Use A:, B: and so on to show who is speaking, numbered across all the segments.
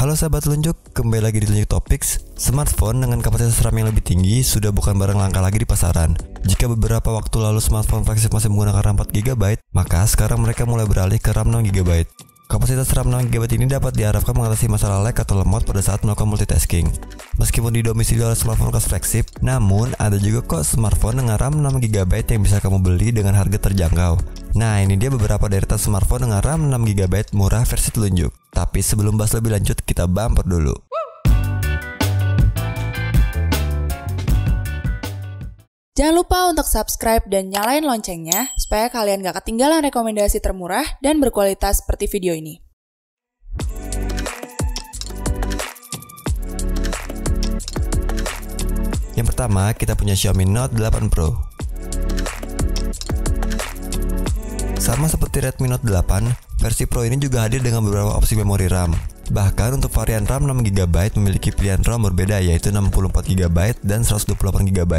A: Halo sahabat telunjuk, kembali lagi di Telunjuk Topics. Smartphone dengan kapasitas RAM yang lebih tinggi sudah bukan barang langka lagi di pasaran. Jika beberapa waktu lalu smartphone flagship masih menggunakan RAM 4GB, maka sekarang mereka mulai beralih ke RAM 6GB. Kapasitas RAM 6GB ini dapat diharapkan mengatasi masalah lag atau lemot pada saat melakukan multitasking. Meskipun didomisili oleh smartphone kelas flagship, namun ada juga kok smartphone dengan RAM 6GB yang bisa kamu beli dengan harga terjangkau. Nah, ini dia beberapa deretan smartphone dengan RAM 6GB murah versi telunjuk. Tapi sebelum bahas lebih lanjut, kita bumper dulu.
B: Jangan lupa untuk subscribe dan nyalain loncengnya supaya kalian gak ketinggalan rekomendasi termurah dan berkualitas seperti video ini.
A: Yang pertama, kita punya Xiaomi Note 8 Pro. Sama seperti Redmi Note 8, versi Pro ini juga hadir dengan beberapa opsi memori RAM. Bahkan untuk varian RAM 6GB memiliki pilihan ROM berbeda, yaitu 64GB dan 128GB.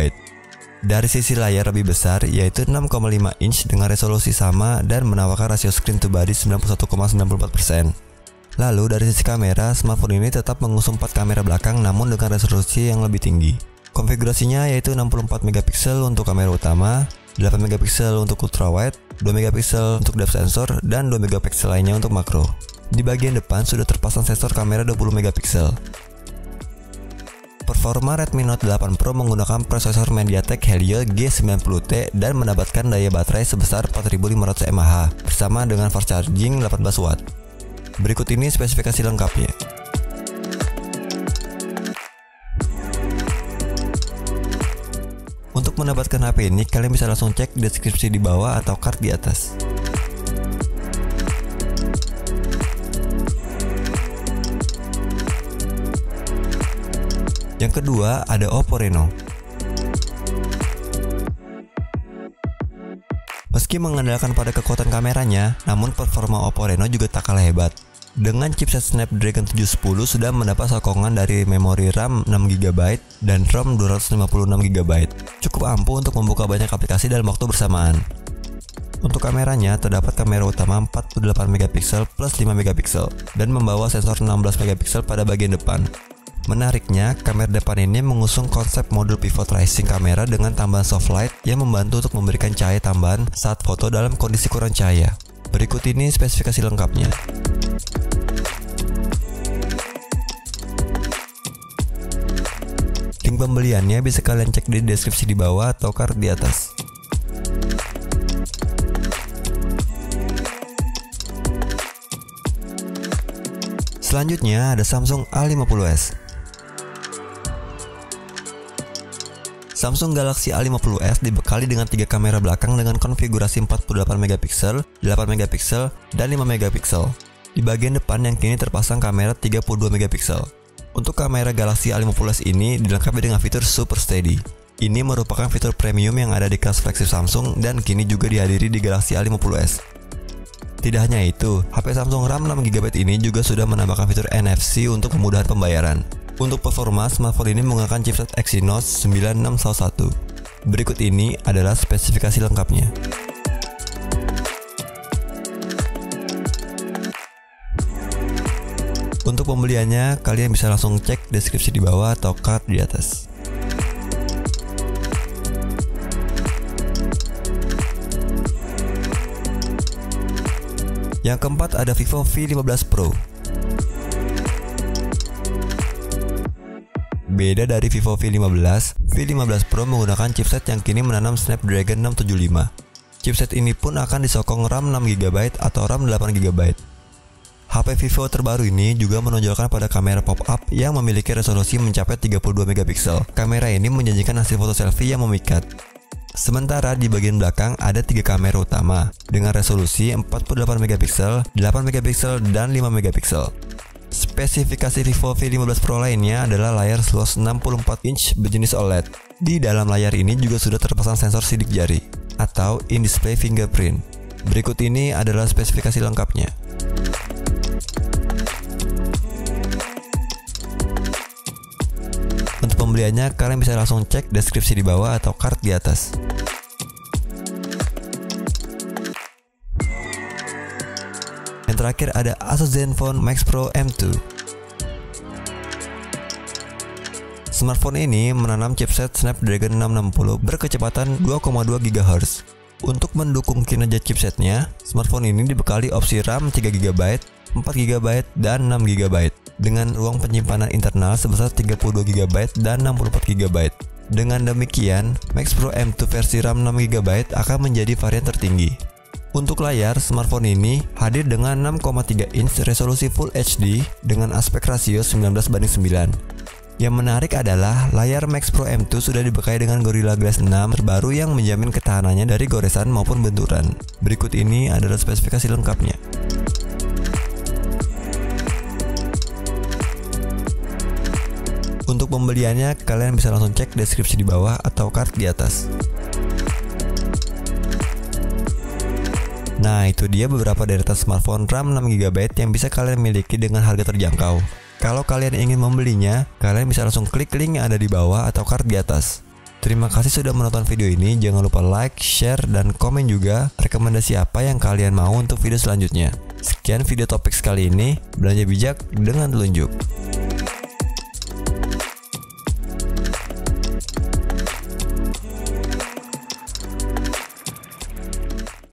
A: Dari sisi layar lebih besar, yaitu 6,5 inch dengan resolusi sama dan menawarkan rasio screen to body 91,94%. Lalu dari sisi kamera, smartphone ini tetap mengusung 4 kamera belakang namun dengan resolusi yang lebih tinggi. Konfigurasinya yaitu 64MP untuk kamera utama, 8MP untuk ultrawide, 2MP untuk depth sensor, dan 2MP lainnya untuk makro. Di bagian depan sudah terpasang sensor kamera 20MP. Performa Redmi Note 8 Pro menggunakan prosesor MediaTek Helio G90T dan mendapatkan daya baterai sebesar 4500 mAh bersama dengan fast charging 18 watt. Berikut ini spesifikasi lengkapnya. Untuk mendapatkan HP ini, kalian bisa langsung cek deskripsi di bawah atau card di atas. Yang kedua, ada Oppo Reno. Meski mengandalkan pada kekuatan kameranya, namun performa Oppo Reno juga tak kalah hebat. Dengan chipset Snapdragon 710 sudah mendapat sokongan dari memori RAM 6GB dan ROM 256GB. Cukup ampuh untuk membuka banyak aplikasi dalam waktu bersamaan. Untuk kameranya, terdapat kamera utama 48MP plus 5MP dan membawa sensor 16MP pada bagian depan. Menariknya, kamera depan ini mengusung konsep modul pivot rising kamera dengan tambahan soft light yang membantu untuk memberikan cahaya tambahan saat foto dalam kondisi kurang cahaya. Berikut ini spesifikasi lengkapnya. Link pembeliannya bisa kalian cek di deskripsi di bawah atau card di atas. Selanjutnya ada Samsung A50s. Samsung Galaxy A50s dibekali dengan 3 kamera belakang dengan konfigurasi 48MP, 8MP, dan 5MP. Di bagian depan yang kini terpasang kamera 32MP. Untuk kamera Galaxy A50s ini dilengkapi dengan fitur Super Steady. Ini merupakan fitur premium yang ada di kelas flagship Samsung dan kini juga dihadiri di Galaxy A50s. Tidak hanya itu, HP Samsung RAM 6GB ini juga sudah menambahkan fitur NFC untuk kemudahan pembayaran. Untuk performa, smartphone ini menggunakan chipset Exynos 9611. Berikut ini adalah spesifikasi lengkapnya. Untuk pembeliannya, kalian bisa langsung cek deskripsi di bawah atau card di atas. Yang keempat ada Vivo V15 Pro. Beda dari Vivo V15, V15 Pro menggunakan chipset yang kini menanam Snapdragon 675. Chipset ini pun akan disokong RAM 6GB atau RAM 8GB. HP Vivo terbaru ini juga menonjolkan pada kamera pop-up yang memiliki resolusi mencapai 32MP. Kamera ini menjanjikan hasil foto selfie yang memikat. Sementara di bagian belakang ada 3 kamera utama dengan resolusi 48MP, 8MP, dan 5MP. Spesifikasi Vivo V15 Pro lainnya adalah layar seluas 64 inch berjenis OLED. Di dalam layar ini juga sudah terpasang sensor sidik jari atau in-display fingerprint. Berikut ini adalah spesifikasi lengkapnya. Untuk pembeliannya, kalian bisa langsung cek deskripsi di bawah atau card di atas. Yang terakhir ada Asus Zenfone Max Pro M2. Smartphone ini menanam chipset Snapdragon 660 berkecepatan 2,2 GHz. Untuk mendukung kinerja chipsetnya, smartphone ini dibekali opsi RAM 3GB, 4GB, dan 6GB dengan ruang penyimpanan internal sebesar 32GB dan 64GB. Dengan demikian, Max Pro M2 versi RAM 6GB akan menjadi varian tertinggi. Untuk layar, smartphone ini hadir dengan 6,3 inch resolusi Full HD dengan aspek rasio 19:9. Yang menarik adalah layar Max Pro M2 sudah dibekali dengan Gorilla Glass 6 terbaru yang menjamin ketahanannya dari goresan maupun benturan. Berikut ini adalah spesifikasi lengkapnya. Untuk pembeliannya, kalian bisa langsung cek deskripsi di bawah atau card di atas. Nah, itu dia beberapa deretan smartphone RAM 6GB yang bisa kalian miliki dengan harga terjangkau. Kalau kalian ingin membelinya, kalian bisa langsung klik link yang ada di bawah atau card di atas. Terima kasih sudah menonton video ini. Jangan lupa like, share, dan komen juga rekomendasi apa yang kalian mau untuk video selanjutnya. Sekian video topik kali ini, belanja bijak dengan telunjuk.